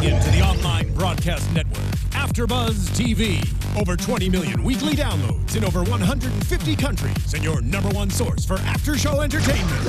into the online broadcast network, AFTERBUZZ TV. Over 20 million weekly downloads in over 150 countries, and your number one source for after-show entertainment.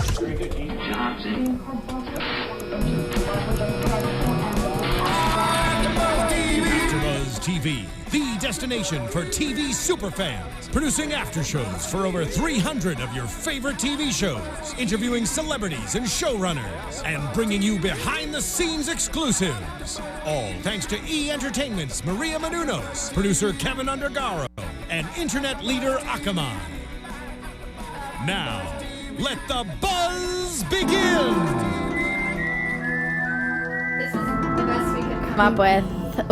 AFTERBUZZ TV, the destination for TV superfans. Producing aftershows for over 300 of your favorite TV shows, interviewing celebrities and showrunners, and bringing you behind-the-scenes exclusives. All thanks to E! Entertainment's Maria Menounos, producer Kevin Undergaro, and internet leader Akamai. Now, let the buzz begin! This is the best we could come up with.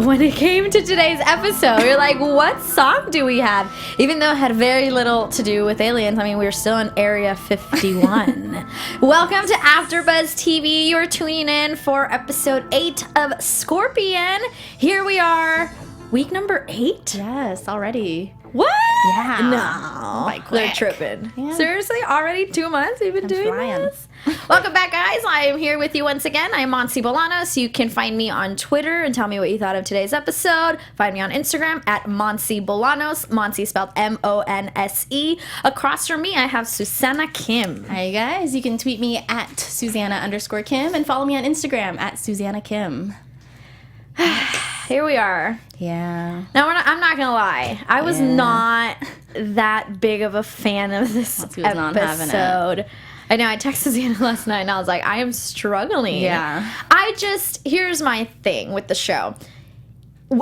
When it came to today's episode, we were like, what song do we have? Even though it had very little to do with aliens, I mean, we were still in Area 51. Welcome to AFTERBUZZ TV. You're tuning in for episode 8 of Scorpion. Here we are, week number 8? Yes, already. What? Yeah. No. Like They're quick. tripping. Yeah. Seriously? Already 2 months we've been doing flying. this? Welcome back, guys. I am here with you once again. I'm Monse Bolanos. You can find me on Twitter and tell me what you thought of today's episode. Find me on Instagram at Monse Bolanos. Monse spelled M-O-N-S-E. Across from me, I have Susannah Kim. Hi, guys. You can tweet me at Susannah_Kim and follow me on Instagram at Susannah Kim. Here we are. Yeah. Now, I'm not going to lie. I was not that big of a fan of this Monse was not having it. episode. I know, I texted Susannah last night and I was like, I am struggling. Yeah. Here's my thing with the show.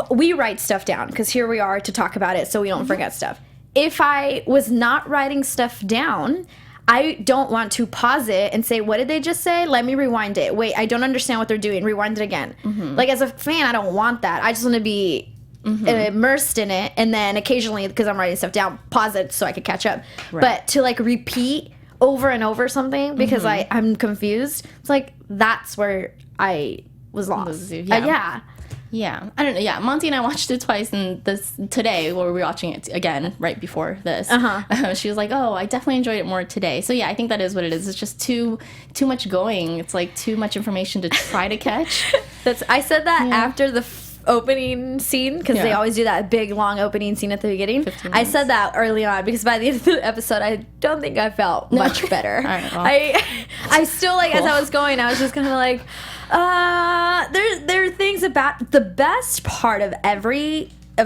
We write stuff down because here we are to talk about it so we don't forget stuff. If I was not writing stuff down, I don't want to pause it and say, what did they just say? Let me rewind it. Wait, I don't understand what they're doing. Rewind it again. Like, as a fan, I don't want that. I just want to be immersed in it, and then occasionally, because I'm writing stuff down, pause it so I could catch up. Right. But to, like, repeat over and over something because I'm confused, it's like, that's where I was lost. Yeah. Yeah. I don't know. Yeah. Monty and I watched it twice, and today, where we were watching it again right before this, she was like, oh, I definitely enjoyed it more today. So yeah, I think that is what it is. It's just too much going. It's like too much information to try to catch. I said that after the opening scene, because they always do that big long opening scene at the beginning. I said that early on because by the end of the episode I don't think I felt much better. All right, well. I still, like, as I was going, I was just kind of like, there are things about the best part of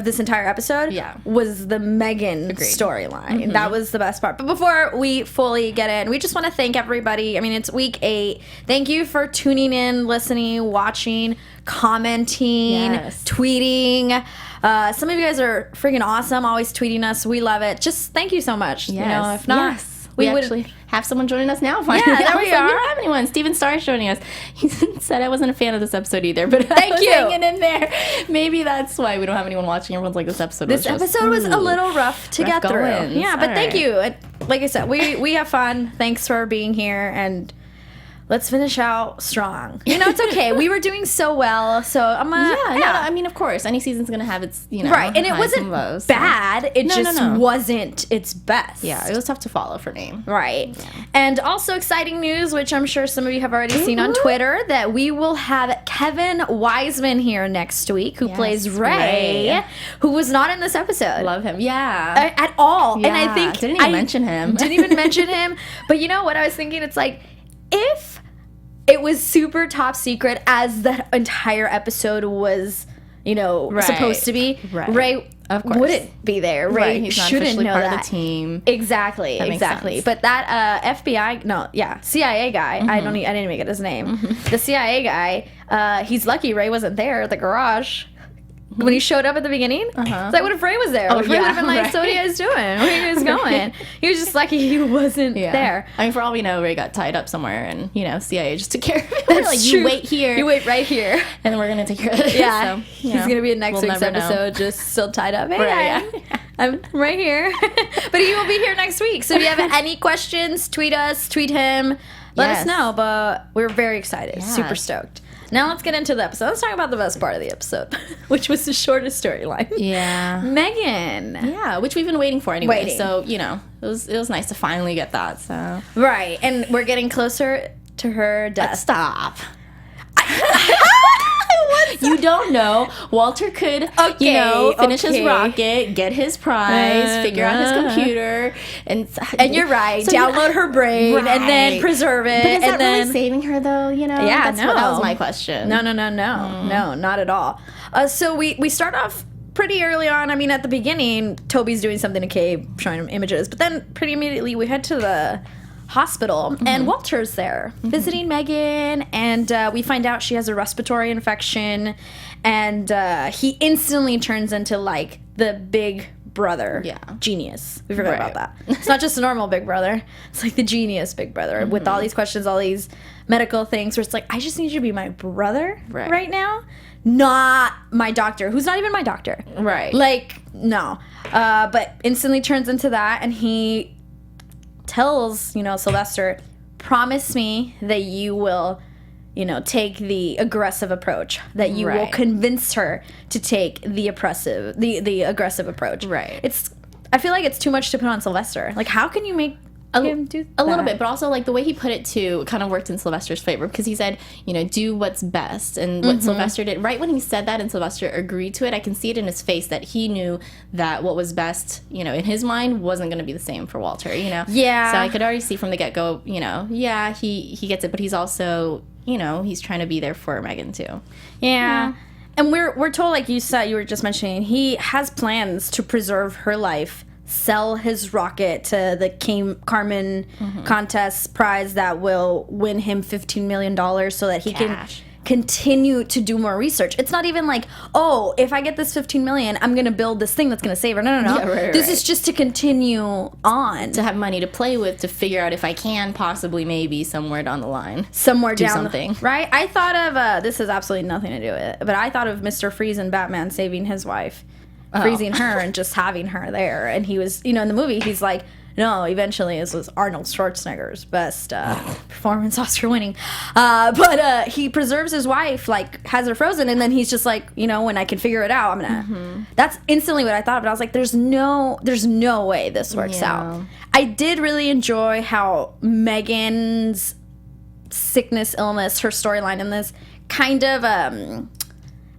this entire episode was the Megan storyline. That was the best part. But before we fully get in, we just want to thank everybody. I mean, it's week 8. Thank you for tuning in, listening, watching, commenting, tweeting. Some of you guys are freaking awesome, always tweeting us. We love it. Just thank you so much. You know, if not, we would actually have someone joining us now. Finally. Yeah, there we are. We don't have anyone. Steven Starr is joining us. He said I wasn't a fan of this episode either, but thank you. Hanging in there. Maybe that's why we don't have anyone watching. Everyone's like, this episode was a little rough to get through. Yeah, but thank you. Like I said, we have fun. Thanks for being here, and let's finish out strong. You know, it's okay. We were doing so well, so I'm gonna... No, I mean, of course, any season's gonna have its, right, and it wasn't lows, bad. It just wasn't its best. Yeah, it was tough to follow for me. Right. Yeah. And also exciting news, which I'm sure some of you have already seen on Twitter, that we will have Kevin Wiseman here next week, who plays Ray, who was not in this episode. Love him. Yeah. At all. Yeah. And I think... Didn't even mention him. Didn't even mention him. But you know what I was thinking? It's like, if it was super top secret, as that entire episode was, supposed to be, Ray of course wouldn't be there. Ray he's not shouldn't know part that. Of the team. Exactly. But that CIA guy, I didn't make it his name. The CIA guy, he's lucky Ray wasn't there at the garage. When he showed up at the beginning, it's like, what if Ray was there? Ray would have been like, so what are you guys doing? Where are you guys going? He was just lucky he wasn't there. I mean, for all we know, Ray got tied up somewhere, and, CIA just took care of it. That's like, true. You wait here. You wait right here. And then we're going to take care of it. Yeah. So, he's going to be in next week's episode, just still tied up. Hey, I'm right here. But he will be here next week. So if you have any questions, tweet us, tweet him. Let us know. But we're very excited. Super stoked. Now let's get into the episode. Let's talk about the best part of the episode, which was the shortest storyline. Yeah. Megan. Yeah, which we've been waiting for anyway. So, it was nice to finally get that. So right. And we're getting closer to her death. Stop. You don't know. Walter could, finish his rocket, get his prize, figure out his computer, and you're right. Download her brain and then preserve it. But is that then really saving her though? Yeah, that was my question. No, not at all. So we start off pretty early on. I mean, at the beginning, Toby's doing something to Cabe, showing him images, but then pretty immediately we head to the hospital and Walter's there visiting Megan, and we find out she has a respiratory infection, and he instantly turns into like the big brother genius. We forgot about that. It's not just a normal big brother, it's like the genius big brother with all these questions, all these medical things where it's like, I just need you to be my brother right now, not my doctor, who's not even my doctor. Right. Like, no. But instantly turns into that, and he tells, Sylvester, promise me that you will, take the aggressive approach, that you will convince her to take the aggressive approach. Right. I feel like it's too much to put on Sylvester. Like, how can you make him do that? A little bit, but also like the way he put it too kind of worked in Sylvester's favor, because he said, do what's best. And what Sylvester did, right when he said that and Sylvester agreed to it, I can see it in his face that he knew that what was best, in his mind wasn't going to be the same for Walter, Yeah. So I could already see from the get-go, he gets it, but he's also, he's trying to be there for Megan too. Yeah. And we're told, like you said, you were just mentioning, he has plans to preserve her life, sell his rocket to the Carmen contest prize that will win him $15 million so that he can continue to do more research. It's not even like, oh, if I get this $15 million, I'm going to build this thing that's going to save her. No. Yeah, this is just to continue on. To have money to play with, to figure out if I can possibly maybe somewhere down the line. Right? I thought of, this has absolutely nothing to do with it, but I thought of Mr. Freeze and Batman saving his wife. Freezing her and just having her there. And he was, in the movie, he's like, no, eventually this was Arnold Schwarzenegger's best performance, Oscar winning. But he preserves his wife, like, has her frozen, and then he's just like, when I can figure it out, I'm gonna. That's instantly what I thought, but I was like, there's no way this works out. I did really enjoy how Megan's sickness, illness, her storyline in this kind of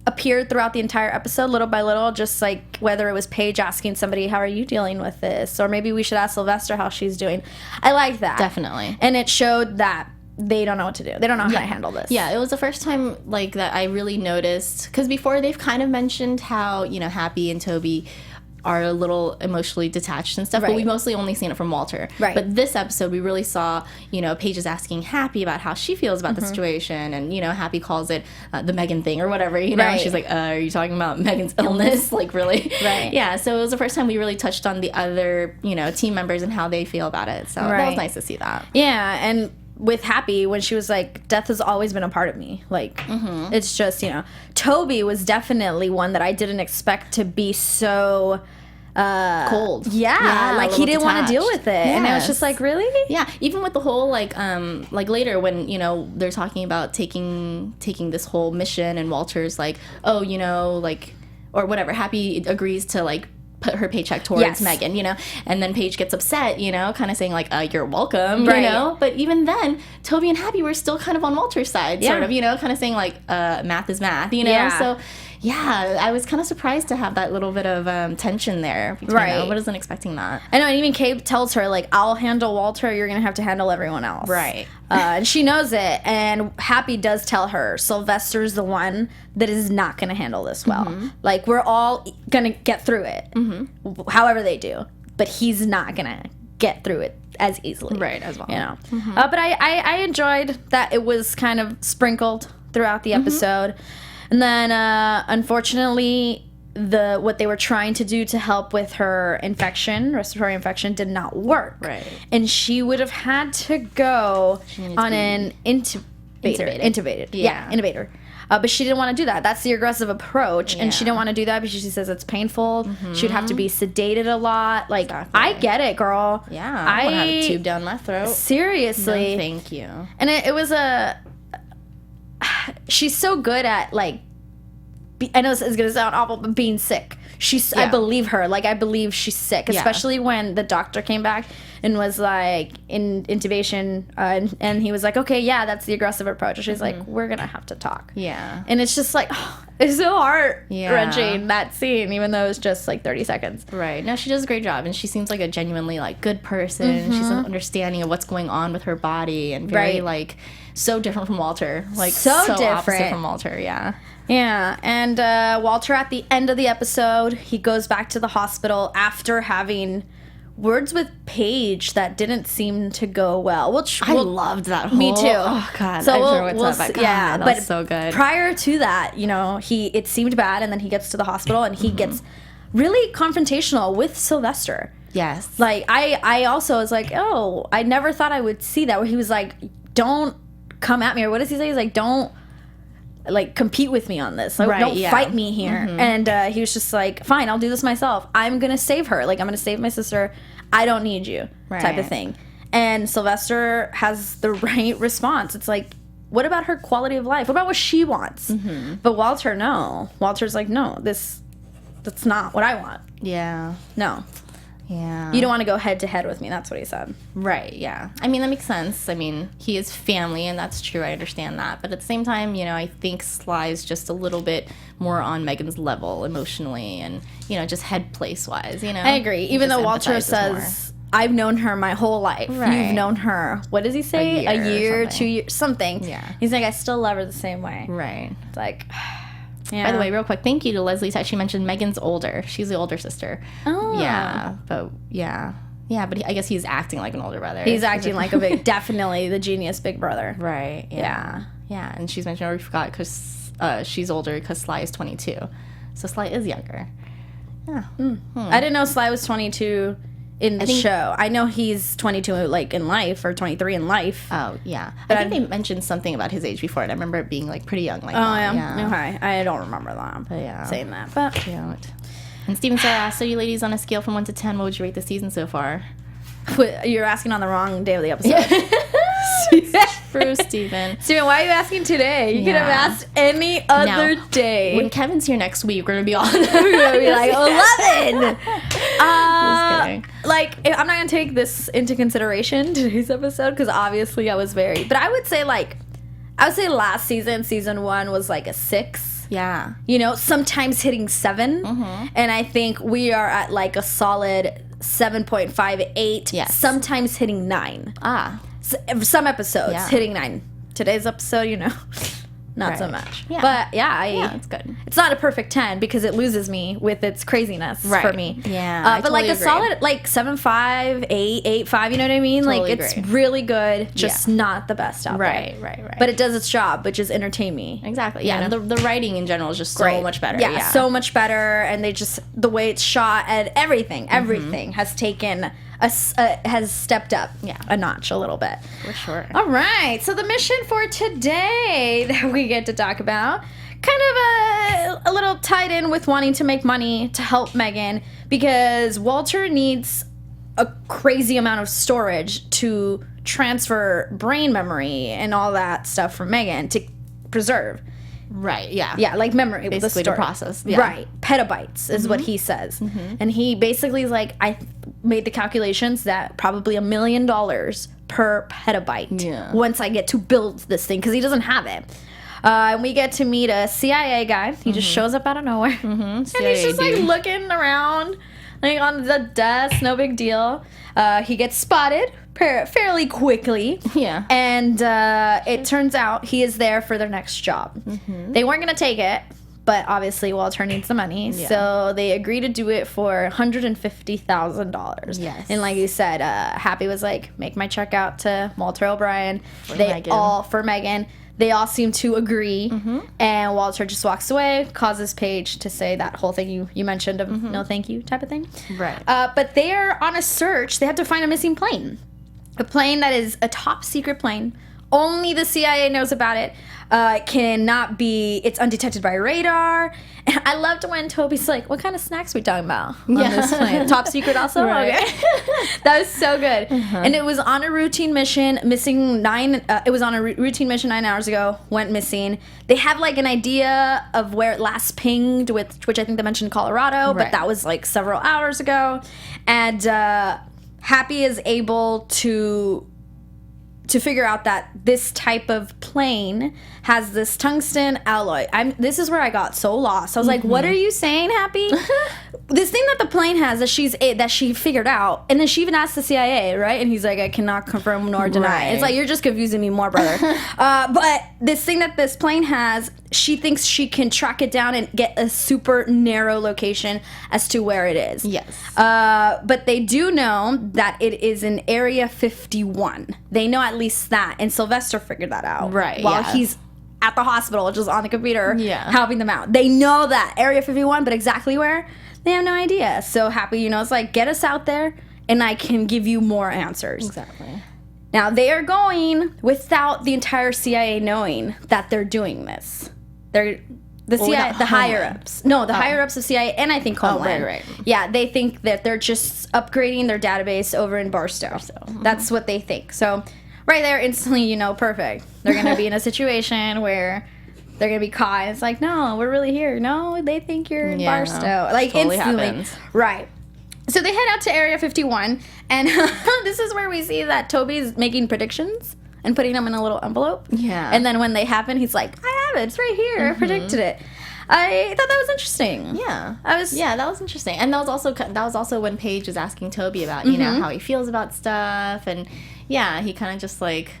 appeared throughout the entire episode, little by little, just like whether it was Paige asking somebody, how are you dealing with this? Or maybe we should ask Sylvester how she's doing. I like that. Definitely. And it showed that they don't know what to do. They don't know how to handle this. Yeah, it was the first time like that I really noticed, because before they've kind of mentioned how, Happy and Toby are a little emotionally detached and stuff, but we mostly only seen it from Walter. Right. But this episode, we really saw, Paige is asking Happy about how she feels about the situation, and, Happy calls it the Megan thing or whatever, and she's like, are you talking about Megan's illness? Like, really? Right. Yeah, so it was the first time we really touched on the other, team members and how they feel about it. So that was nice to see that. Yeah, and with Happy, when she was like, death has always been a part of me. Like, it's just, Toby was definitely one that I didn't expect to be so cold. Yeah, like he didn't want to deal with it. Yes. And I was just like, really? Yeah, even with the whole like later when, they're talking about taking this whole mission, and Walter's like, oh, like, or whatever, Happy agrees to like put her paycheck towards Megan, and then Paige gets upset, kind of saying like, you're welcome, but even then Toby and Happy were still kind of on Walter's side, sort of, kind of saying like, math is math, so yeah, I was kind of surprised to have that little bit of tension there between them. I wasn't expecting that. I know, and even Cabe tells her like, I'll handle Walter, you're gonna have to handle everyone else, and she knows it, and Happy does tell her Sylvester's the one that is not gonna handle this well. Like, we're all gonna get through it, however they do, but he's not gonna get through it as easily, as well, but I enjoyed that it was kind of sprinkled throughout the episode. And then, unfortunately, what they were trying to do to help with her respiratory infection, did not work. Right. And she would have had to go on an intubated. Yeah, intubator. But she didn't want to do that. That's the aggressive approach. And she didn't want to do that because she says it's painful. She'd have to be sedated a lot. Like, I get it, girl. Yeah. I want to have a tube down my throat. Seriously. No, thank you. And it was she's so good at, like, I know this is going to sound awful, but being sick. I believe her. Like, I believe she's sick, especially when the doctor came back and was like, in intubation, and he was like, okay, yeah, that's the aggressive approach. And she's like, we're going to have to talk. Yeah. And it's just like, it's so heart-wrenching, that scene, even though it was just like 30 seconds. Right. No, she does a great job, and she seems like a genuinely, like, good person. She's an understanding of what's going on with her body, and very, like, so different from Walter. Like, so different. Opposite from Walter, yeah. Yeah, and Walter, at the end of the episode, he goes back to the hospital after having words with Paige that didn't seem to go well. Which I loved that whole... Me too. Oh, God. So I forget what's up, but God, that was so good. Prior to that, you know, it seemed bad, and then he gets to the hospital, and he gets really confrontational with Sylvester. Yes. Like, I also was like, oh, I never thought I would see that, where he was like, don't come at me, or what does he say? He's like, don't... like, compete with me on this. Like, don't fight me here. And he was just like, fine, I'll do this myself. I'm going to save her. Like, I'm going to save my sister. I don't need you, type of thing. And Sylvester has the right response. It's like, what about her quality of life? What about what she wants? But Walter, no. Walter's like, no, that's not what I want. Yeah. No. Yeah. You don't want to go head to head with me. That's what he said. Right, yeah. I mean, that makes sense. I mean, he is family, and that's true. I understand that. But at the same time, you know, I think Sly's just a little bit more on Megan's level emotionally and, you know, just head place-wise, you know? I agree. Even though Walter says, I've known her my whole life. Right. You've known her, what does he say? A year 2 years, something. Yeah. He's like, I still love her the same way. Right. It's like... Yeah. By the way, real quick, thank you to Leslie. She mentioned Megan's older. She's the older sister. Oh. Yeah, but but I guess he's acting like an older brother. He's acting like definitely the genius big brother. Right. Yeah. And she's mentioned, we forgot, because she's older because Sly is 22. So Sly is younger. Yeah. I didn't know Sly was 22 in the show. I know he's 22 like in life, or 23 in life. Oh, yeah. But I think they mentioned something about his age before, and I remember it being like pretty young like that. Yeah. Okay. I don't remember that. But saying that. But yeah. And Steven Sarah asked, so you ladies, on a scale from 1 to 10, what would you rate the season so far? You're asking on the wrong day of the episode. True, Steven. Steven, why are you asking today? You could have asked any other day. When Kevin's here next week, we're going to be on. We're going to be like, 11! Just kidding. Like, I'm not going to take this into consideration, today's episode, because obviously I was but I would say, last season 1 was like a 6. Yeah. You know, sometimes hitting 7. And I think we are at like a solid 7.5, 8. Yes. Sometimes hitting 9. Some episodes hitting 9. Today's episode, you know, not so much. Yeah. But yeah, it's good. It's not a perfect 10 because it loses me with its craziness for me. Yeah. But like a solid like 7.5, 8, 8.5, you know what I mean? Totally like it's really good, just not the best out there. Right. But it does its job, which is entertain me. Exactly. Yeah. And the writing in general is just so much better. Yeah, so much better. And they just, the way it's shot and everything has taken has stepped up a notch a little bit. For sure. All right. So the mission for today that we get to talk about, kind of a little tied in with wanting to make money to help Megan, because Walter needs a crazy amount of storage to transfer brain memory and all that stuff from Megan to preserve. Right, yeah. Yeah, like memory. Basically to process. Yeah. Right. Petabytes is what he says. And he basically is like, I made the calculations that probably $1 million per petabyte once I get to build this thing, because he doesn't have it. And we get to meet a CIA guy. He just shows up out of nowhere. And he's just like looking around like on the desk, no big deal. He gets spotted fairly quickly. Yeah. And it turns out he is there for their next job. They weren't going to take it, but obviously Walter needs the money. Yeah. So they agree to do it for $150,000. Yes. And like you said, Happy was like, make my check out to Walter O'Brien. For Megan. They all seem to agree, and Walter just walks away, causes Paige to say that whole thing you mentioned of no thank you type of thing. Right. But they're on a search. They have to find a missing plane. A plane that is a top secret plane Only the CIA knows about it. It's undetected by radar. And I loved when Toby's like, what kind of snacks we talking about on this plane? Top secret also? Right. Okay. That was so good. And it was on a routine mission, routine mission 9 hours ago, went missing. They have like an idea of where it last pinged, which I think they mentioned Colorado, but that was like several hours ago. And Happy is able to figure out that this type of plane has this tungsten alloy. This is where I got so lost. I was like, what are you saying, Happy? This thing that the plane has that she figured out, and then she even asked the CIA, right? And he's like, I cannot confirm nor deny. Right. It's like, you're just confusing me more, brother. But this thing that this plane has, she thinks she can track it down and get a super narrow location as to where it is. Yes. But they do know that it is in Area 51. They know at least that, and Sylvester figured that out. Right, While yeah. he's at the hospital, just on the computer, Yeah. helping them out. They know that Area 51, but exactly where, they have no idea. So Happy, it's like, get us out there, and I can give you more answers. Exactly. Now, they are going without the entire CIA knowing that they're doing this. The CIA, the higher-ups. No, the higher-ups of CIA, and I think Homeland. Right. Yeah, they think that they're just upgrading their database over in Barstow. That's what they think. So, right there, instantly, perfect. They're going to be in a situation where they're going to be caught. It's like, no, we're really here. No, they think you're in Barstow. Like, totally instantly. happens. Right. So they head out to Area 51, and this is where we see that Toby's making predictions and putting them in a little envelope. Yeah. And then when they happen, he's like, I have it. It's right here. I predicted it. I thought that was interesting. Yeah, that was interesting, and that was also when Paige was asking Toby about how he feels about stuff, and he kind of just like,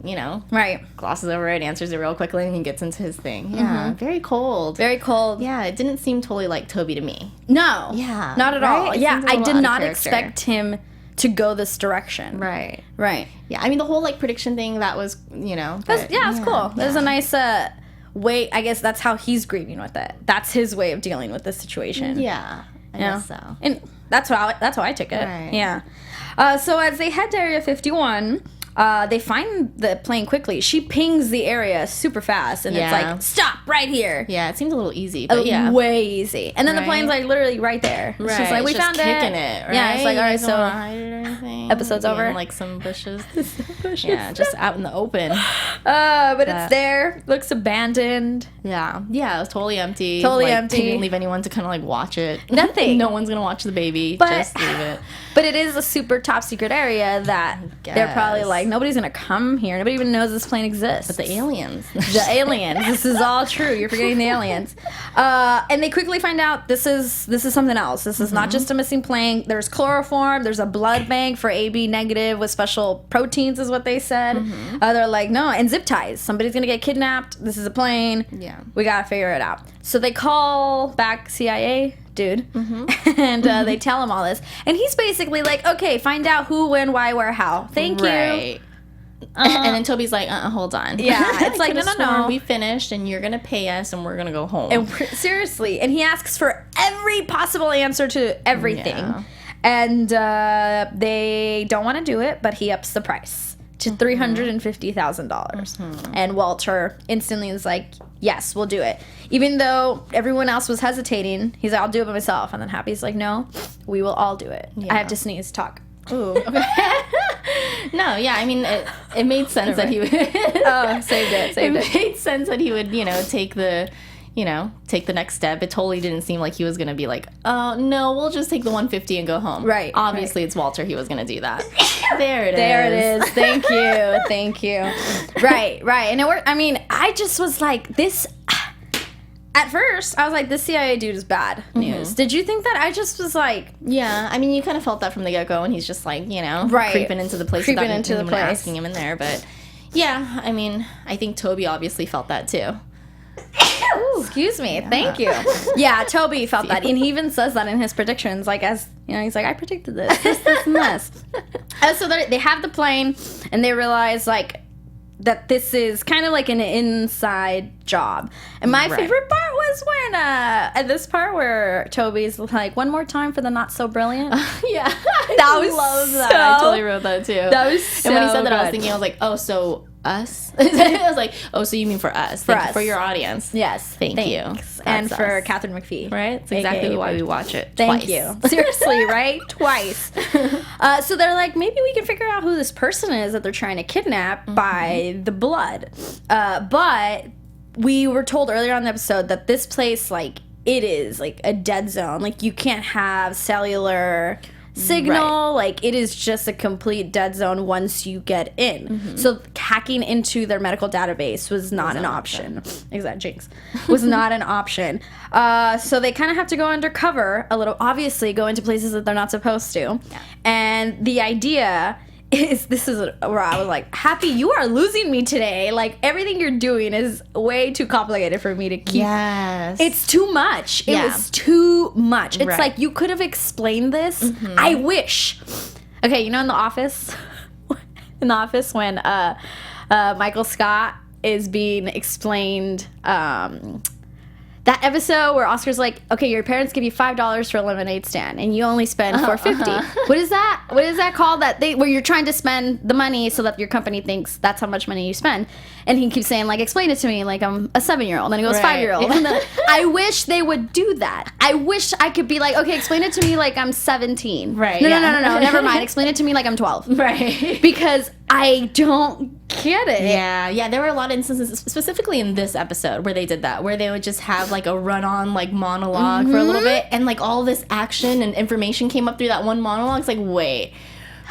right, glosses over it, answers it real quickly, and he gets into his thing. Yeah, very cold. Very cold. Yeah, it didn't seem totally like Toby to me. No. Yeah, not at all. It Yeah, seems a I little did out of not character. expect him to go this direction. Right. Right. Yeah, I mean the whole like prediction thing that was That's cool. There's a nice way. I guess that's how he's grieving with it. That's his way of dealing with this situation. Yeah, I guess so. And that's how I took it. Right. Yeah. So as they head to Area 51, they find the plane quickly. She pings the area super fast, and it's like, stop right here. Yeah, it seems a little easy, but yeah, way easy. And then the plane's like literally right there. Right. She's like, we just found kicking it. Right? Yeah, it's like, all right, You don't wanna so hide it or anything. episode's over. In, like some bushes. Yeah, just out in the open. But it's there. Looks abandoned. Yeah, it was totally empty. Totally like, empty. They didn't leave anyone to kind of like watch it. Nothing. No one's gonna watch the baby. But- just leave it. But it is a super top secret area that they're probably guess. like, nobody's gonna come here. Nobody even knows this plane exists. But the aliens. The aliens. This is all true. You're forgetting the aliens. And they quickly find out this is something else. This is not just a missing plane. There's chloroform. There's a blood bank for AB negative with special proteins, is what they said. They're like, no, and zip ties. Somebody's gonna get kidnapped. This is a plane. Yeah. We gotta figure it out. So they call back CIA dude, and they tell him all this, and he's basically like, okay, find out who, when, why, where, how. Thank you. Right. And then Toby's like, hold on. Yeah, it's like, no. We finished, and you're gonna pay us, and we're gonna go home. And seriously, and he asks for every possible answer to everything, Yeah. and they don't want to do it, but he ups the price to $350,000, and Walter instantly is like, yes, we'll do it. Even though everyone else was hesitating, he's like, I'll do it by myself. And then Happy's like, no, we will all do it. Yeah. I have to sneeze. Talk. Ooh. Okay. No, yeah, I mean, it made sense that he would. Oh, saved it. It made sense that he would, take the next step. It totally didn't seem like he was going to be like, oh, no, we'll just take the 150 and go home. Right. Obviously, it's Walter. He was going to do that. There it is. There it is. Thank you. Thank you. Right. And it worked. I mean, I just was like, this. At first, I was like, this CIA dude is bad news. Did you think that? I just was like... Yeah, I mean, you kind of felt that from the get-go, and he's just like, Right. creeping into the place Creeping without into the anyone place. asking him in there. But, yeah, I mean, I think Toby obviously felt that, too. Excuse me. Thank you. Yeah, Toby felt that. And he even says that in his predictions. Like, as, he's like, I predicted this, and this. So they have the plane, and they realize, like, that this is kind of like an inside job. And my favorite part was when at this part where Toby's like, one more time for the not so brilliant. Yeah. That was love that. so, I totally wrote that too. That was so And when he said that, good. I was thinking, I was like, oh, so us? I was like, oh, so you mean for us? For Thank you us. for your audience. Yes. Thank you. Thanks. And for us. Catherine McPhee. Right? It's exactly AKA why we watch it Thank twice. you. Seriously, right? Twice. So they're like, maybe we can figure out who this person is that they're trying to kidnap by the blood. But we were told earlier on the episode that this place, like, it is like a dead zone. Like, you can't have cellular signal. Like, it is just a complete dead zone once you get in. So hacking into their medical database was not an option. Exact jinx. Was not an option. So they kind of have to go undercover a little, obviously go into places that they're not supposed to. And the idea is, this is where I was like, Happy, you are losing me today. Like, everything you're doing is way too complicated for me to keep. Yes. It's too much. It was too much. It's like, you could have explained this. I wish. Okay, you know in The Office? In The Office when Michael Scott is being explained... that episode where Oscar's like, okay, your parents give you $5 for a lemonade stand, and you only spend $4.50. What is that? What is that called? Where you're trying to spend the money so that your company thinks that's how much money you spend. And he keeps saying, like, explain it to me like I'm a 7-year-old. And he goes, 5-year-old. And then I wish they would do that. I wish I could be like, okay, explain it to me like I'm 17. Right. No, never mind. Explain it to me like I'm 12. Right. Because I don't get it. Yeah, there were a lot of instances, specifically in this episode, where they did that, where they would just have like a run-on like monologue for a little bit, and like all this action and information came up through that one monologue. It's like, wait,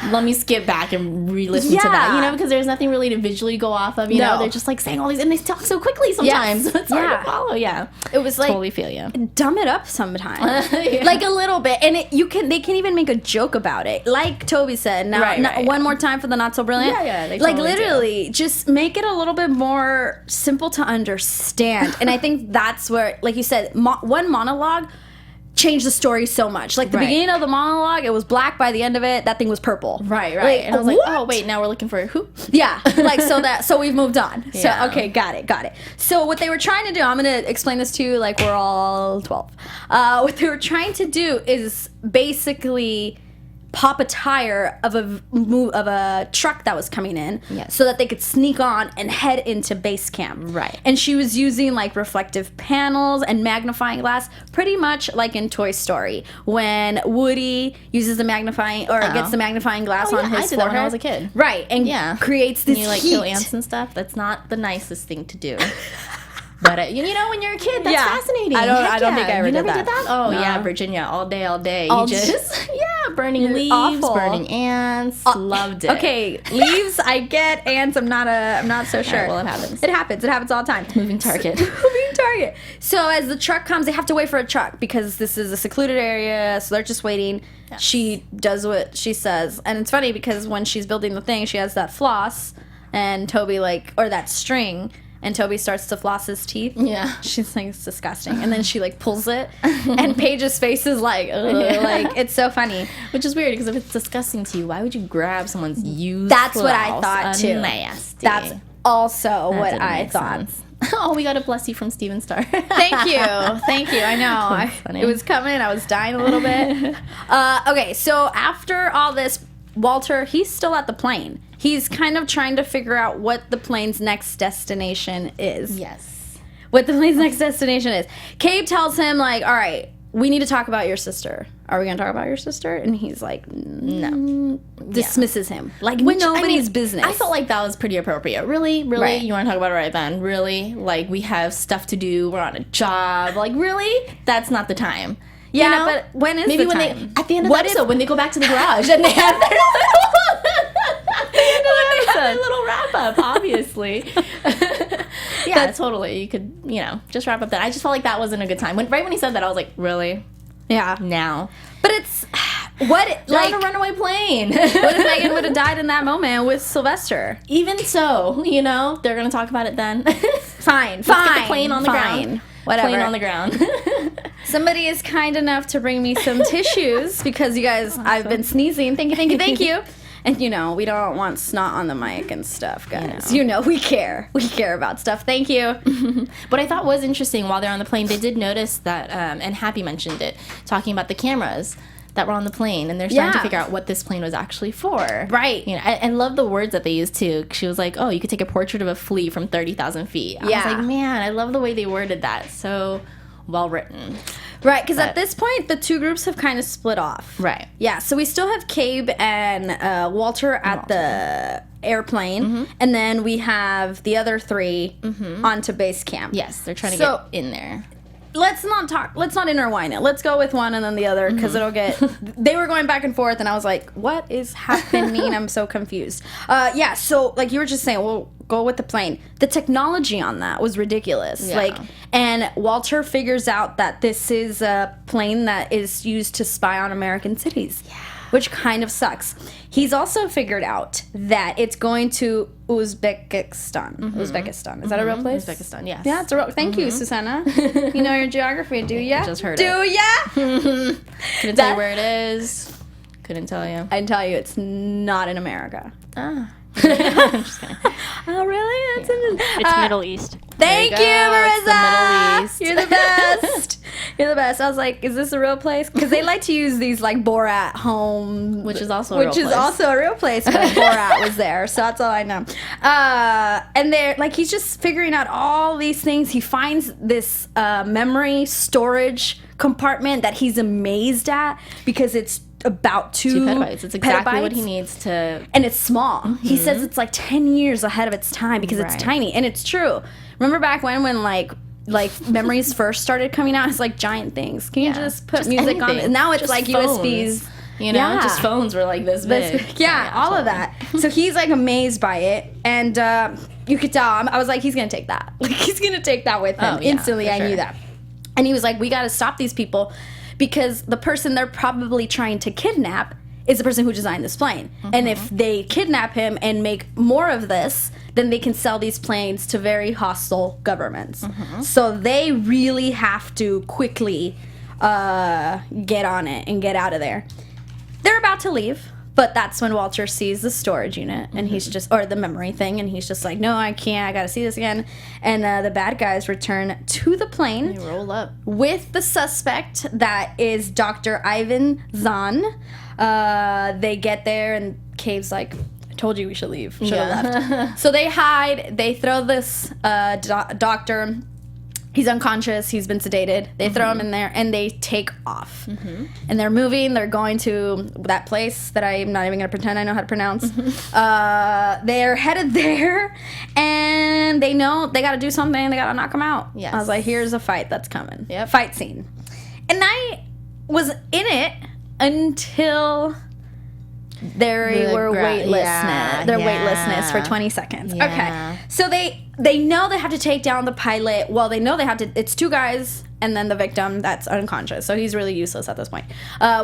let me skip back and re-listen to that, you know, because there's nothing really to visually go off of, you know. They're just like saying all these, and they talk so quickly sometimes. It's hard to follow. It was like, totally feel you. Dumb it up sometimes, like a little bit, and they can even make a joke about it, like Toby said. Now, one more time for the not so brilliant. They like totally literally just make it a little bit more simple to understand. And I think that's where, like you said, one monologue changed the story so much. Like the beginning of the monologue, it was black. By the end of it, that thing was purple. Like, and I was like, oh wait, now we're looking for who? Like so we've moved on. So okay, got it. So what they were trying to do, I'm gonna explain this to you like we're all 12. What they were trying to do is basically pop a tire of a truck that was coming in, so that they could sneak on and head into base camp. And she was using like reflective panels and magnifying glass, pretty much like in Toy Story when Woody uses the magnifying or gets the magnifying glass on his I did forehead. that when I was a kid. And creates this you like heat. Kill ants and stuff. That's not the nicest thing to do. But you know, when you're a kid, that's fascinating. I don't think I ever did that. Oh no. Yeah, Virginia, all day. All you just burning leaves, awful. Burning ants. Loved it. Okay, leaves I get, ants I'm not so sure. Well, it happens. It happens all the time. Moving target. So as the truck comes, they have to wait for a truck because this is a secluded area, so they're just waiting. Yes. She does what she says, and it's funny because when she's building the thing, she has that floss, and Toby or that string. And Toby starts to floss his teeth. Yeah. She's like, it's disgusting. And then she like pulls it. And Paige's face is like, ugh, like, it's so funny. Which is weird because if it's disgusting to you, why would you grab someone's used That's what I thought too. Nasty. That's also what I thought. Oh, we got a bless you from Steven Starr. Thank you. I know. It was coming. I was dying a little bit. Okay, so after all this, Walter, he's still at the plane. He's kind of trying to figure out what the plane's next destination is. Yes. What the plane's next destination is. Cabe tells him, like, all right, we need to talk about your sister. Are we going to talk about your sister? And he's like, no. Dismisses him. Like, nobody's business. I felt like that was pretty appropriate. Really? Right. You want to talk about it right then? Really? Like, we have stuff to do. We're on a job. Like, really? That's not the time. Yeah, you know? but when is maybe the when time? They at the end of the episode when they go back to the garage and they have their little wrap up, obviously. Totally. You could, just wrap up that. I just felt like that wasn't a good time. Right when he said that, I was like, really? Yeah. Now. But it's on a runaway plane. What if Megan would have died in that moment with Sylvester? Even so, they're gonna talk about it then. Fine. Let's get the plane on the ground. Whatever. Plane on the ground. Somebody is kind enough to bring me some tissues because you guys, awesome. I've been sneezing. Thank you. And, you know, we don't want snot on the mic and stuff, guys. You know, we care. We care about stuff. Thank you. What I thought was interesting while they're on the plane, they did notice that, and Happy mentioned it, talking about the cameras that were on the plane, and they're starting to figure out what this plane was actually for. Right. You know, I love the words that they used too. She was like, "Oh, you could take a portrait of a flea from 30,000 feet." I was like, man, I love the way they worded that. So well written. Right, because at this point, the two groups have kind of split off. Right. Yeah, so we still have Cabe and Walter at the airplane, and then we have the other three onto base camp. Yes, they're trying to get in there. Let's not intertwine it. Let's go with one and then the other, because it'll get... They were going back and forth, and I was like, what is happening? I'm so confused. Yeah, so like you were just saying, we'll go with the plane. The technology on that was ridiculous. Yeah. And Walter figures out that this is a plane that is used to spy on American cities. Yeah. Which kind of sucks. He's also figured out that it's going to Uzbekistan. Uzbekistan. Is that a real place? Uzbekistan, yes. Yeah, it's a real... Thank you, Susannah. You know your geography, do ya? I just heard do it. Ya? Couldn't tell you where it is. Couldn't tell you. I can tell you it's not in America. Ah. I'm just kidding. Oh, really? It's Middle East. Thank you, It's the Marissa. Middle East. You're the best. You're the best. I was like, is this a real place? Because they like to use these like Borat home, Which is also a real place. a real place, but Borat was there, so that's all I know. And they're like, he's just figuring out all these things. He finds this memory storage compartment that he's amazed at because it's about 2 petabytes. It's exactly petabytes. what he needs to. And it's small. He says it's like 10 years ahead of its time because it's tiny. And it's true. Remember back when like memories first started coming out? It's like giant things. Can you just put music on it? And now it's Just like phones. USBs. You know, just phones were like this big. Yeah, all of that. So he's like amazed by it. And you could tell. I was like, he's going to take that. Like, he's going to take that with him. Instantly, I knew that. And he was like, we got to stop these people because the person they're probably trying to kidnap is the person who designed this plane. And if they kidnap him and make more of this, then they can sell these planes to very hostile governments. So they really have to quickly get on it and get out of there. They're about to leave, but that's when Walter sees the storage unit and he's just, or the memory thing, and he's just like, no, I can't, I gotta see this again. And the bad guys return to the plane. They roll up with the suspect that is Dr. Ivan Zahn. They get there and Cave's like, I told you we should leave. Should have left. So they hide. They throw this doctor. He's unconscious. He's been sedated. They throw him in there and they take off. And they're moving. They're going to that place that I'm not even going to pretend I know how to pronounce. They're headed there and they know they got to do something. They got to knock him out. Yes. I was like, here's a fight that's coming. Yep. Fight scene. And I was in it until they were weightlessness. Their weightlessness for 20 seconds. Yeah. Okay. So they know they have to take down the pilot. Well, they know they have to. It's 2 guys and then the victim that's unconscious. So he's really useless at this point.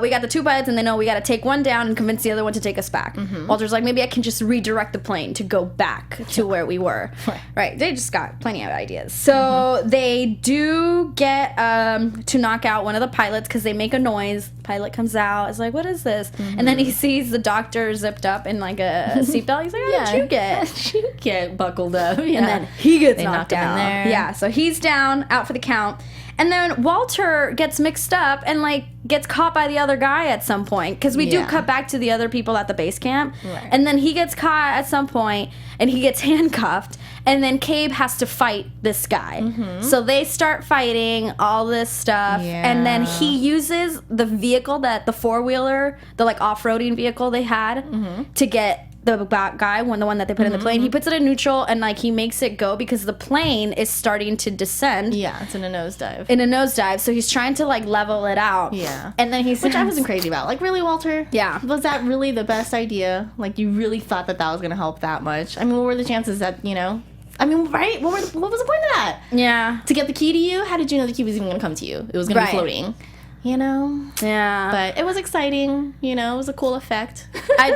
We got the 2 pilots and they know we got to take one down and convince the other one to take us back. Walter's like, maybe I can just redirect the plane to go back to where we were. Right. They just got plenty of ideas. So they do get to knock out one of the pilots because they make a noise. Pilot comes out. Is like, what is this? And then he sees the doctor zipped up in like a seatbelt. He's like, what did you get? You get buckled up. And then he gets knocked him in down. there. Yeah, so he's down, out for the count. And then Walter gets mixed up and like gets caught by the other guy at some point because we do cut back to the other people at the base camp. Right. And then he gets caught at some point and he gets handcuffed. And then Cabe has to fight this guy. So they start fighting all this stuff. And then he uses the vehicle the 4-wheeler, the like off-roading vehicle they had to get the guy, the one that they put in the plane. He puts it in neutral and like he makes it go because the plane is starting to descend. Yeah, it's in a nosedive. So he's trying to like level it out. Yeah. And then which I wasn't crazy about. Like, really, Walter? Yeah. Was that really the best idea? Like, you really thought that was going to help that much? I mean, what were the chances that, you know? I mean, right? What was the point of that? Yeah. To get the key to you? How did you know the key was even going to come to you? It was going to be floating. You know? Yeah. But it was exciting. You know, it was a cool effect. I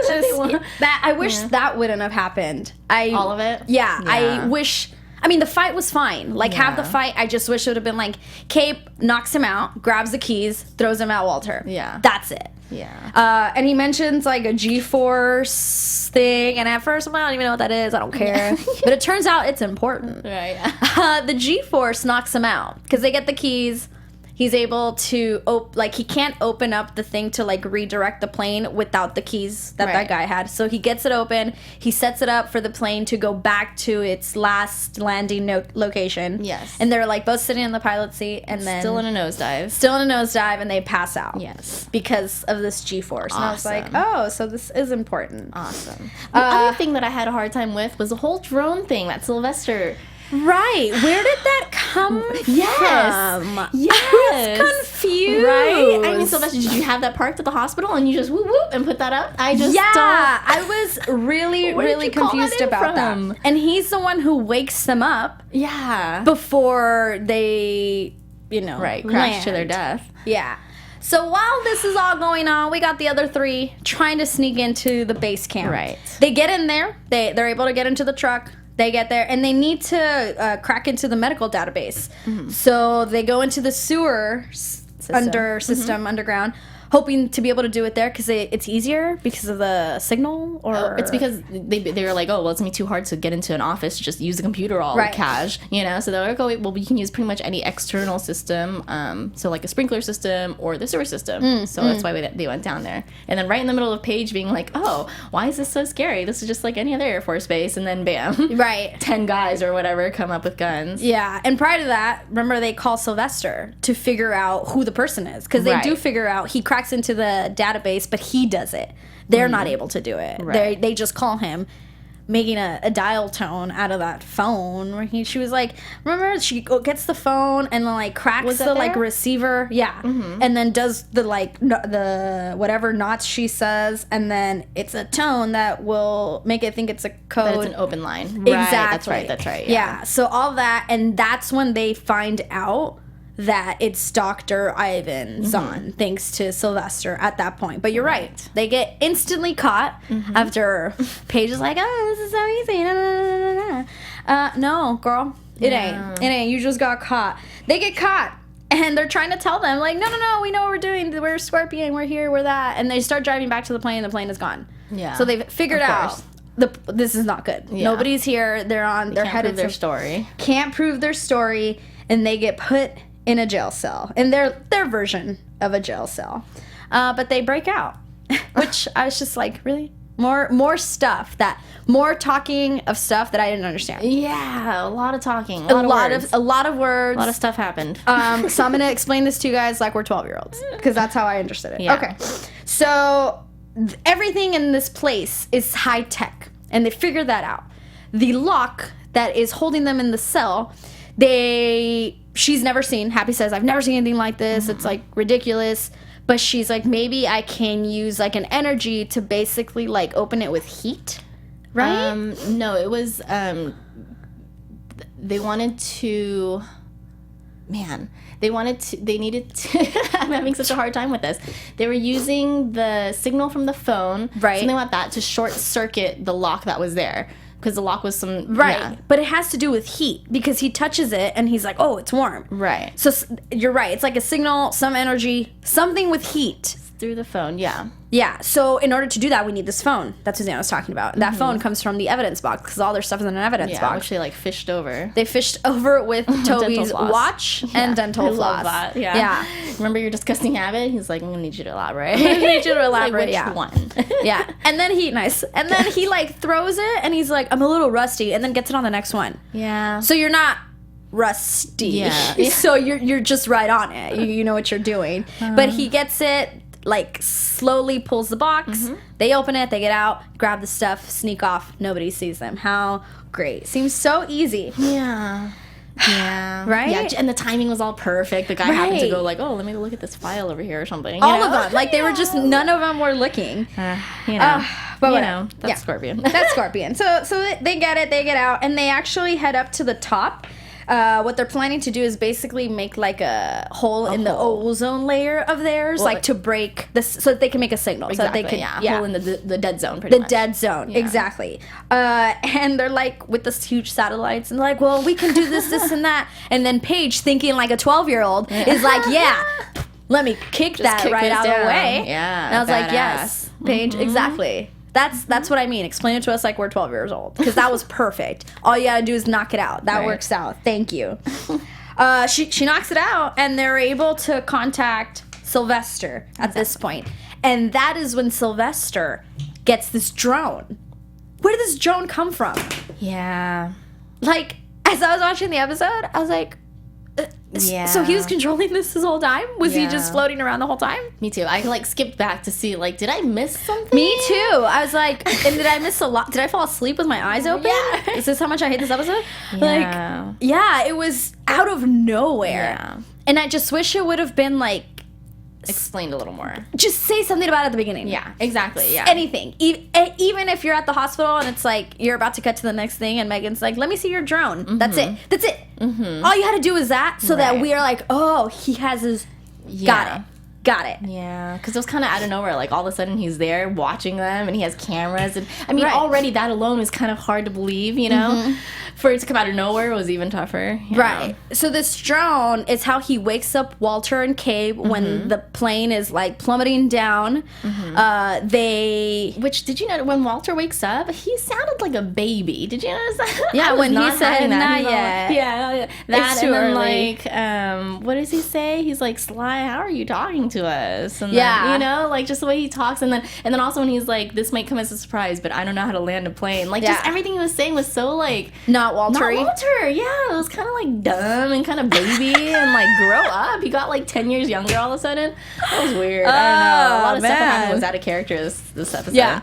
wish that wouldn't have happened. All of it? Yeah. I wish... I mean, the fight was fine. Like, half the fight, I just wish it would have been like, Cape knocks him out, grabs the keys, throws him at Walter. Yeah. That's it. Yeah. And he mentions like a G-force thing, and at first I'm like, I don't even know what that is. I don't care. But it turns out it's important. Right. The G-force knocks him out because they get the keys. He's able to he can't open up the thing to like redirect the plane without the keys that guy had. So he gets it open. He sets it up for the plane to go back to its last landing location. Yes. And they're like both sitting in the pilot seat and then Still in a nosedive. And they pass out. Yes. Because of this G-force. Awesome. And I was like, oh, so this is important. Awesome. The other thing that I had a hard time with was the whole drone thing that Sylvester. Right. Where did that come from? Yes. I was confused. Right? I mean, Sylvester, did you have that parked at the hospital and you just whoop whoop and put that up? I just don't. I was really, really confused about that. And he's the one who wakes them up. Yeah. Before they, crash land. to their death. Yeah. So while this is all going on, we got the other three trying to sneak into the base camp. Right. They get in there. They're able to get into the truck. They get there, and they need to crack into the medical database. Mm-hmm. So they go into the sewer system underground, hoping to be able to do it there because it's easier because of the signal, or it's because they were like, oh, well, it's gonna be too hard to get into an office, just use the computer all cash, So they're like, oh, well, you can use pretty much any external system, so like a sprinkler system or the sewer system. So that's why they went down there. And then right in the middle of Paige being like, oh, why is this so scary? This is just like any other Air Force base. And then bam, 10 guys or whatever come up with guns. Yeah, and prior to that, remember they call Sylvester to figure out who the person is because they do figure out he cracks into the database, but he does it. They're not able to do it. Right. They just call him, making a dial tone out of that phone. Where she was like, remember, she gets the phone and then like cracks the like receiver, and then does the like the whatever knots she says, and then it's a tone that will make it think it's a code. That it's an open line. Exactly. That's right. Yeah. So all that, and that's when they find out that it's Dr. Ivan Zahn, thanks to Sylvester at that point. But you're right. They get instantly caught after Paige is like, oh, this is so easy. No, girl. It ain't. It ain't. You just got caught. They get caught. And they're trying to tell them, like, no, we know what we're doing. We're Scorpion. We're here. We're that. And they start driving back to the plane. The plane is gone. Yeah. So they've figured out this is not good. Yeah. Nobody's here. They're headed their story. Can't prove their story. And they get put in a jail cell, in their version of a jail cell, but they break out, which I was just like, really, more stuff, more talking of stuff that I didn't understand. Yeah, a lot of talking, a lot of words, a lot of stuff happened. So I'm gonna explain this to you guys like we're 12-year-olds because that's how I understood it. Yeah. Okay, so everything in this place is high tech, and they figured that out. The lock that is holding them in the cell, she's never seen. Happy says, I've never seen anything like this. It's like ridiculous. But she's like, maybe I can use like an energy to basically like open it with heat, right? No, it was they wanted to. They needed to. I'm having such a hard time with this. They were using the signal from the phone, something like that, to short circuit the lock that was there. Because the lock was but it has to do with heat because he touches it and he's like, oh, it's warm. Right. So you're right. It's like a signal, some energy, something with heat. Through the phone, yeah. Yeah, so in order to do that, we need this phone. That's what Susanna was talking about. That phone comes from the evidence box because all their stuff is in an evidence box. Which they like fished over. They fished over with Toby's watch and dental floss. I love that, yeah. Remember your disgusting habit? He's like, I'm going to need you to elaborate. I'm going to need you to elaborate, like, which one? Yeah, and then he like throws it and he's like, I'm a little rusty, and then gets it on the next one. Yeah. So you're not rusty. Yeah. So you're just right on it. You know what you're doing. But he gets it, like slowly pulls the box. They open it, they get out, grab the stuff, sneak off. Nobody sees them. How great. Seems so easy. Yeah. Right? Yeah, and the timing was all perfect. The guy happened to go like, oh, let me look at this file over here or something. All of them. Like they were just, none of them were looking. But that's Scorpion. That's Scorpion. So they get it, they get out, and they actually head up to the top. What they're planning to do is basically make like a hole in the ozone layer of theirs, like to break this, so that they can make a signal. Exactly, so that they can, hole in the dead zone, pretty much. The dead zone, exactly. And they're like with this huge satellites, and like, well, we can do this, and that. And then Paige, thinking like a 12-year-old, is like, let me kick that right out of the way. Yeah. And I was like, yes, Paige, exactly. That's what I mean. Explain it to us like we're 12 years old. Because that was perfect. All you gotta do is knock it out. That works out. Thank you. She knocks it out, and they're able to contact Sylvester at this point. And that is when Sylvester gets this drone. Where did this drone come from? Yeah. Like, as I was watching the episode, I was like, so he was controlling this whole time? Was he just floating around the whole time? Me too. I like skipped back to see, like, did I miss something? Me too. I was like, and did I miss a lot? Did I fall asleep with my eyes open? Yeah. Is this how much I hate this episode? Yeah. Like, yeah, it was out of nowhere. Yeah. And I just wish it would have been like, Explained a little more. just say something about it at the beginning. Yeah, exactly. Yeah. Anything. Even if you're at the hospital and it's like, you're about to cut to the next thing and Megan's like, let me see your drone. That's it. That's it. All you had to do is that so that we are like, oh, he has his... Got it. Yeah, because it was kind of out of nowhere. Like, all of a sudden, he's there watching them, and he has cameras. And I mean, already that alone was kind of hard to believe, you know? For it to come out of nowhere was even tougher. Right. So this drone is how he wakes up Walter and Cabe when the plane is, like, plummeting down. Which, did you know, when Walter wakes up, he sounded like a baby. Did you notice that? Yeah, when he said, that. not yet. Yeah. That, It's too and then, early. like, what does he say? He's like, Sly, how are you talking to us? And Yeah. then, you know, like, just the way he talks. And then also when he's like, this might come as a surprise, but I don't know how to land a plane. Like, just everything he was saying was so, like... Not Walter. Not Walter, yeah. It was kind of, like, dumb and kind of baby and, like, grow up. He got, like, 10 years younger all of a sudden. That was weird. I don't know. A lot of stuff that happened was out of character this episode. Yeah.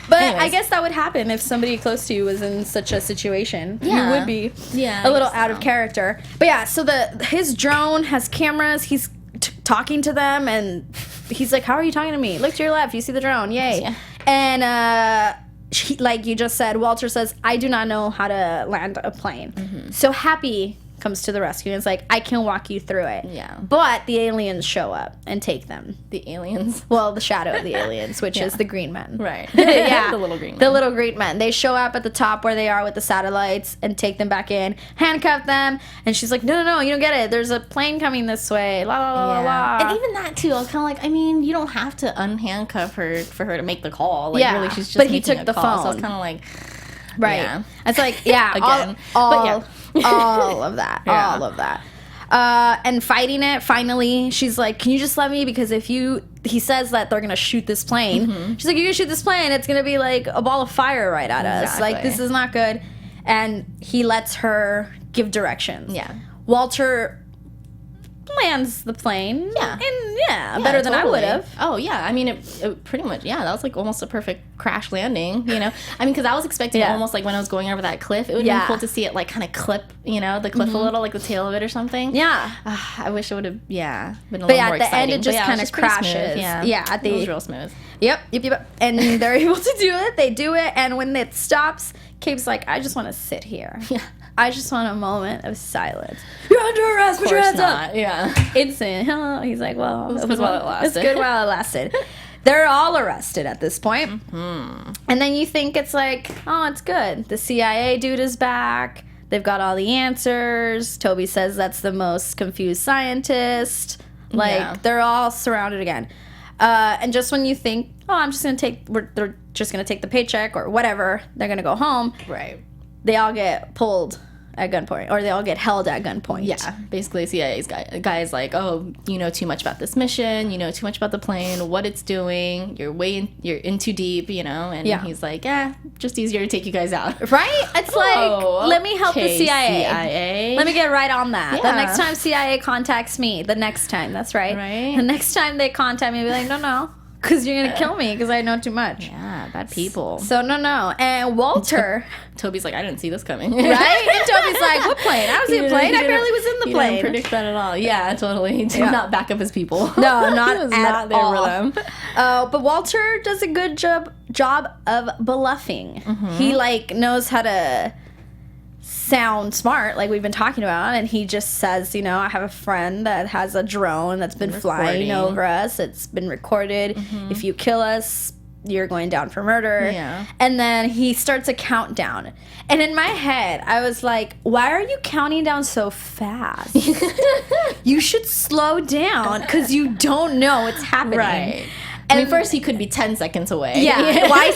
But Anyways. I guess that would happen if somebody close to you was in such a situation. Yeah. You would be Yeah, a little I guess out of character. But yeah, so his drone has cameras. He's talking to them, and he's like, how are you talking to me? Look to your left. You see the drone. Yay. Yeah. And like you just said, Walter says, I do not know how to land a plane. So Happy comes to the rescue and is like, I can walk you through it. Yeah. But the aliens show up and take them. The aliens. Well, the shadow of the aliens, which is the green men. Right. Yeah. The little green men. The little green men. They show up at the top where they are with the satellites and take them back in, handcuff them, and she's like, no, you don't get it. There's a plane coming this way. La la la la la. And even that too, I was kind of like, I mean, you don't have to unhandcuff her for her to make the call. Like, really, she's just but he making took a the call. phone. So I was kind of like, Right. Yeah. It's like, yeah, Again. all of that. Yeah. All of that. And fighting it, finally, she's like, can you just let me? Because he says that they're going to shoot this plane. She's like, you can shoot this plane. It's going to be like a ball of fire right at us. Like, this is not good. And he lets her give directions. Yeah. Walter lands the plane. Yeah. And better than I would have. Oh, yeah. I mean, it pretty much, that was like almost a perfect crash landing, you know? I mean, because I was expecting almost like when I was going over that cliff, it would have been cool to see it like kind of clip, you know, the cliff a little, like the tail of it or something. Yeah. I wish it would have, been a But little yeah, more at the exciting. end, it just kind of crashes. Yeah. At the, it was real smooth. Yep. And they're able to do it. They do it. And when it stops, Cape's like, I just want to sit here. Yeah. I just want a moment of silence. You're under arrest. Put your hands up. Yeah. Instant. He's like, well, it was good while it lasted. It's good while it lasted. They're all arrested at this point. And then you think it's like, oh, it's good. The CIA dude is back. They've got all the answers. Toby says that's the most confused scientist. Like, they're all surrounded again. And just when you think, oh, they're just going to take the paycheck or whatever, they're going to go home. Right. They all get pulled at gunpoint, or they all get held at gunpoint. Yeah, basically CIA's guy is like, oh, you know too much about this mission, you know too much about the plane, what it's doing, you're in too deep, you know, and he's like, just easier to take you guys out. Right? It's like, let me help the CIA. Let me get right on that. Yeah. The next time CIA contacts me, that's right. Right. The next time they contact me, I'll be like, no, because you're going to kill me because I know too much. Yeah, bad people. So, no. And Walter... Toby's like, I didn't see this coming. Right? And Toby's like, what plane? I don't see a plane. I barely was in the plane. He didn't predict that at all. Yeah, totally. He did not back up his people. No, not he was at not there all. for them. But Walter does a good job of bluffing. He, like, knows how to sound smart, like we've been talking about, and he just says, you know, I have a friend that has a drone that's been flying over us. It's been recorded. If you kill us, you're going down for murder. Yeah. And then he starts a countdown. And in my head, I was like, why are you counting down so fast? You should slow down because you don't know what's happening. Right. And I mean, first he could be 10 seconds away. yeah, why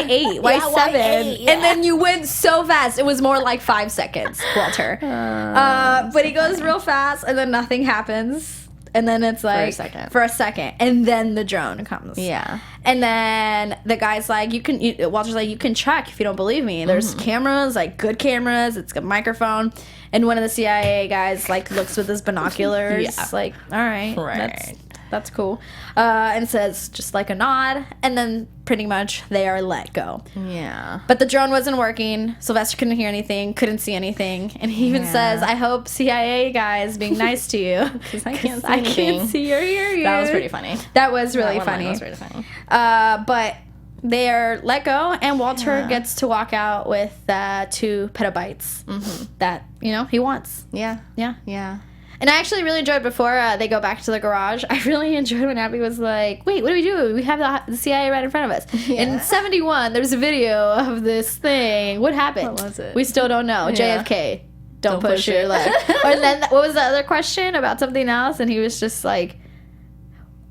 8? Why 7? why 8? Yeah. And then you went so fast. It was more like 5 seconds, Walter. But he goes real fast, and then nothing happens. And then it's like for a second, and then the drone comes. Yeah. And then the guy's like, Walter's like, you can check if you don't believe me. There's cameras, like good cameras. It's a microphone. And one of the CIA guys like looks with his binoculars. Yeah. Like, all right. Right. That's cool. And says just like a nod. And then pretty much they are let go. Yeah. But the drone wasn't working. Sylvester couldn't hear anything, couldn't see anything. And he even says, I hope CIA guys being nice to you. Because I can't see I anything. can't see or hear you. That was pretty funny. That was really That one line funny. was really funny. But they're let go, and Walter gets to walk out with 2 petabytes that, he wants. Yeah. Yeah. Yeah. And I actually really enjoyed before they go back to the garage. I really enjoyed when Abby was like, wait, what do we do? We have the CIA right in front of us. Yeah. In 71, there's a video of this thing. What happened? What was it? We still don't know. Yeah. JFK. Don't push push your it. leg. Or then, what was the other question about something else? And he was just like,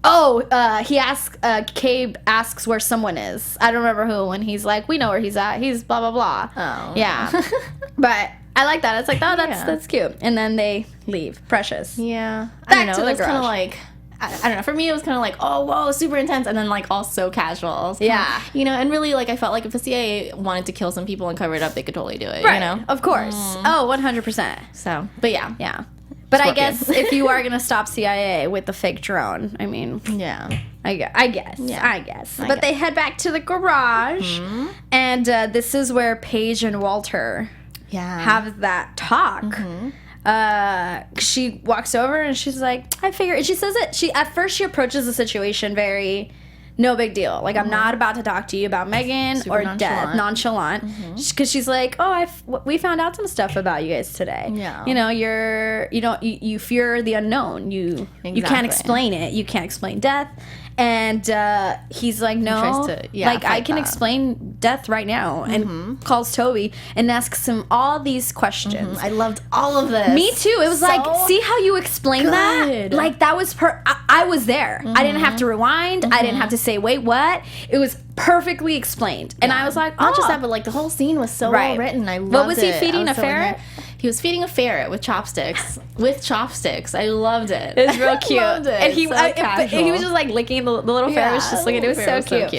he asks, Cabe asks where someone is. I don't remember who. And he's like, we know where he's at. He's blah, blah, blah. Oh. Yeah. But I like that. It's like, oh, Yeah. that's cute. And then they leave. Precious. Yeah. I Back don't know. to the It was kind garage. of like, I don't know. For me, it was kind of like, oh, whoa, super intense. And then, like, all so casual. It was kinda, Yeah. and really, like, I felt like if the CIA wanted to kill some people and cover it up, they could totally do it, Right. Of course. Oh, 100%. So, but yeah. Yeah. But I Scorpion. guess if you are going to stop CIA with the fake drone, I mean, Yeah. I guess. Yeah. I guess. I But guess. they head back to the garage. And this is where Paige and Walter Yeah. have that talk. She walks over and she's like, I figure, and she says it, at first she approaches the situation very, no big deal. Like, I'm not about to talk to you about Megan Super or death. Nonchalant. Because she's like, oh, we found out some stuff about you guys today. Yeah. You fear the unknown. You can't Exactly. explain it. You can't explain death. And he's like, no, tries to, I fight can that. explain death right now. And calls Toby and asks him all these questions. I loved all of this. Me too. It was like, see how you explained that? good. Like, that was I was there. I didn't have to rewind. I didn't have to say, wait, what? It was perfectly explained. And I was like, Not just oh. that, but like the whole scene was so Right. well written. I loved it. What was he I feeding, was a so ferret? into it. He was feeding a ferret with chopsticks. I loved it. It was real cute. Loved it. And he, So but he was casual. just like licking the little ferret was just looking. It was so cute.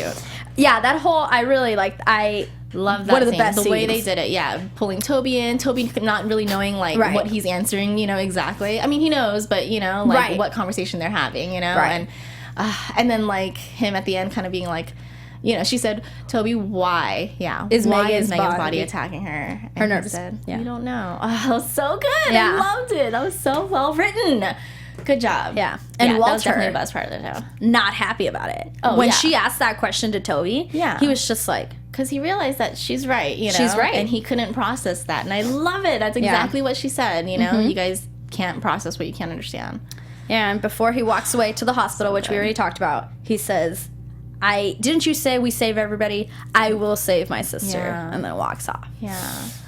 Yeah, that whole, I really liked, Love that one of the scene. best The way they scenes. did it, yeah. Pulling Toby in, Toby not really knowing like Right. what he's answering, exactly. I mean, he knows, but like Right. what conversation they're having, Right. and then like him at the end, kind of being like, she said, Toby, why? Yeah, Is why Megan's is Megan's body- body attacking her? And Her he nerves. said, Yeah. You don't know. Oh, that was so good. Yeah. I loved it. That was so well written. Good job. Yeah. And that was Walter- definitely the best part of the show. not happy about it. Oh, when yeah. she asked that question to Toby, Yeah. he was just like, Because he realized that she's right, She's right. And he couldn't process that. And I love it. That's exactly what she said, You guys can't process what you can't understand. yeah. And before he walks away to the hospital, which we already talked about, he says, didn't you say we save everybody? I will save my sister. Yeah. And then walks off. Yeah.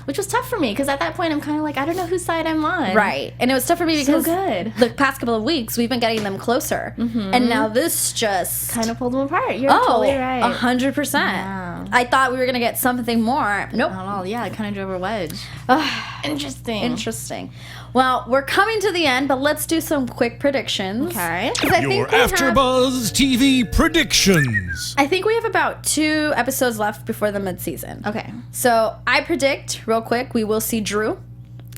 Which was tough for me because at that point I'm kind of like, I don't know whose side I'm on. Right. And it was tough for me So because good. the past couple of weeks, we've been getting them closer. And now this just... Kind of pulled them apart. You're totally right. 100%. Yeah. I thought we were going to get something more. Nope. Not at all. Yeah, it kind of drove a wedge. Interesting. Interesting. Well, we're coming to the end, but let's do some quick predictions. Okay. 'Cause I Your think we have- AFTERBUZZ TV predictions. I think we have about 2 episodes left before the mid-season. Okay. So I predict, real quick, we will see Drew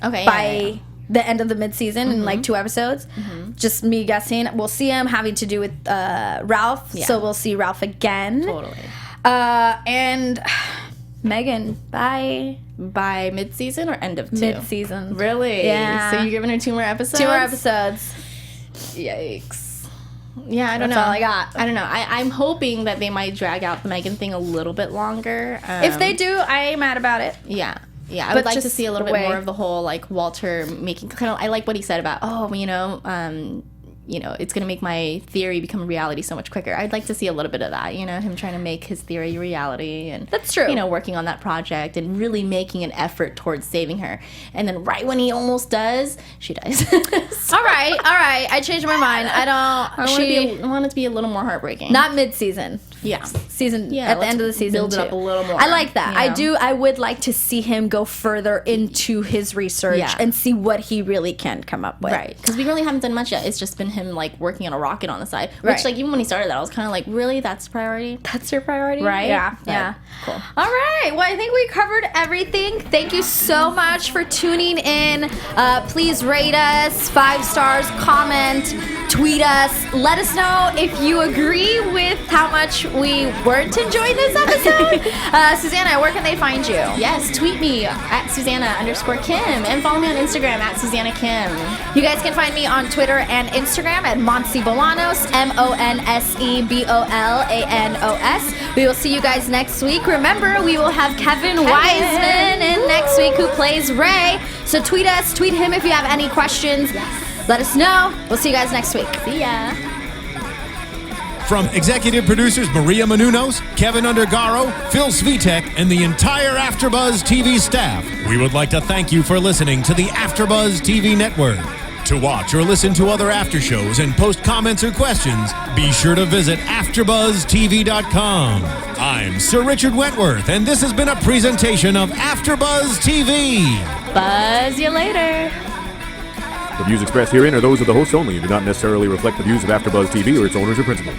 Okay. by the end of the mid-season in like 2 episodes. Just me guessing. We'll see him having to do with Ralph. Yeah. So we'll see Ralph again. Totally. And Megan By mid-season or end of 2? mid-season. Really? Yeah. So you're giving her 2 more episodes? 2 more episodes. Yikes. Yeah, I don't That's know. all I got. I don't know. I'm hoping that they might drag out the Megan thing a little bit longer. If they do, I ain't mad about it. Yeah. Yeah, I But would like to just see a little the bit way- more of the whole, like, Walter making... I like what he said about, you know, it's going to make my theory become a reality so much quicker. I'd like to see a little bit of that, you know, him trying to make his theory a reality, and that's true. You know, working on that project and really making an effort towards saving her. And then right when he almost does, she dies. All right. I changed my mind. I want it to be a little more heartbreaking. Not mid-season. Yeah. At the end of the season, build it up a little more. I like that. You know? I would like to see him go further into his research and see what he really can come up with. Right. Because we really haven't done much yet. It's just been him like working on a rocket on the side. Which like even when he started that, I was kind of like, really? That's priority? That's your priority? Right? Yeah. Cool. All right. Well, I think we covered everything. Thank you so much for tuning in. Please rate us 5 stars, comment, tweet us. Let us know if you agree with how much we weren't enjoying this episode. Susannah, where can they find you? Yes, tweet me at Susannah_Kim and follow me on Instagram at Susannah Kim. You guys can find me on Twitter and Instagram at Monse Bolanos, MonseBolanos. We will see you guys next week. Remember, we will have Kevin Wiseman in next week, who plays Ray. So tweet us, tweet him if you have any questions. Yes. Let us know. We'll see you guys next week. See ya. From executive producers Maria Menounos, Kevin Undergaro, Phil Svitek, and the entire AfterBuzz TV staff, we would like to thank you for listening to the AfterBuzz TV network. To watch or listen to other after shows and post comments or questions, be sure to visit AfterBuzzTV.com. I'm Sir Richard Wentworth, and this has been a presentation of AfterBuzz TV. Buzz you later. The views expressed herein are those of the hosts only and do not necessarily reflect the views of AfterBuzz TV or its owners or principals.